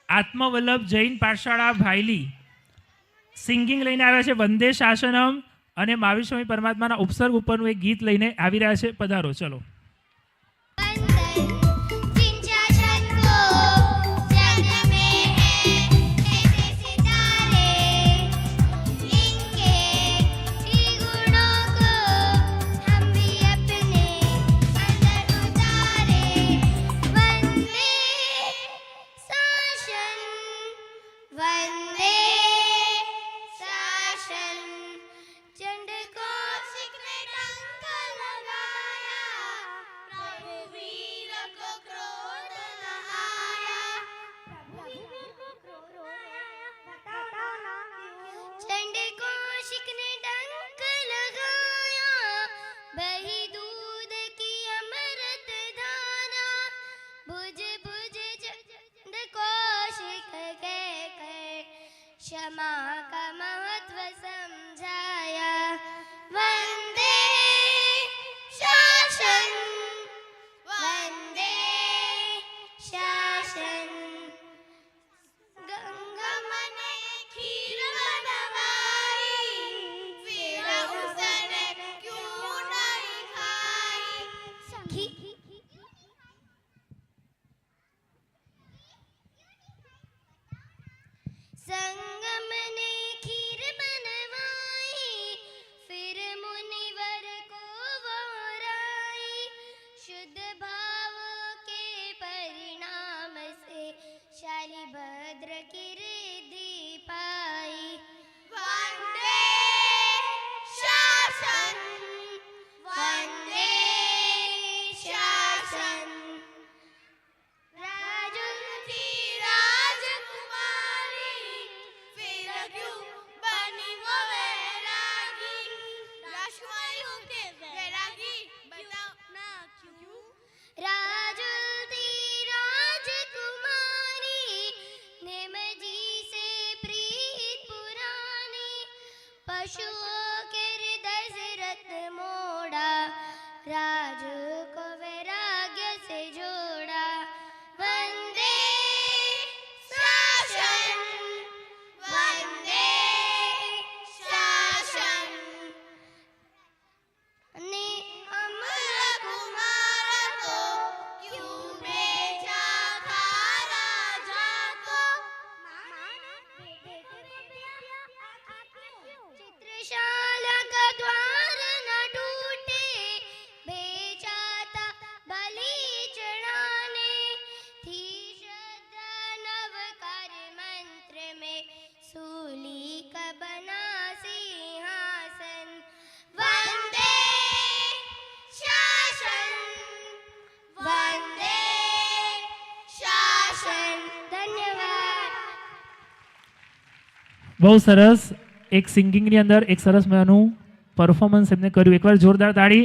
આત્મવલ્લભ જૈન પાઠશાળા ભાયલી singing લઈને આવ્યા છે વંદે શાસનમ અને મહાવીર સ્વામી પરમાત્માના ઉપસર્ગ ઉપરનું એક ગીત લઈને આવી રહ્યા છે. પધારો. ચલો. क्षमा का महत्व समझाया. वंदे शासन वंदे शासन. गंगा मने खीर बनवाई फिर उसने क्यों नहीं खाई. संगम ने खीर बनवाई फिर मुनिवर को वराई. शुद्ध भाव के परिणाम से शालिभद्र की रिद्धि पाई. वंदे शासन वंदे शासन. पशुओं के हृदय से रत मोड़ा राज को वैराग्य से जोड़ा. वंदे शासन वंदे शासन. ने अमर कुमार को क्यों बेचा था राजा को. चित्रशाला का द्वार न टूटे बेचा था बलि चढ़ाने. थी श्रद्धा नवकार मंत्र में सूली का बना सिंहासन. वंदे शासन वंदे शासन. धन्यवाद. બહુ સરસ. એક સિંગિંગની અંદર એક સરસ મજાનું પરફોર્મન્સ એમને કર્યું. એકવાર જોરદાર તાળી.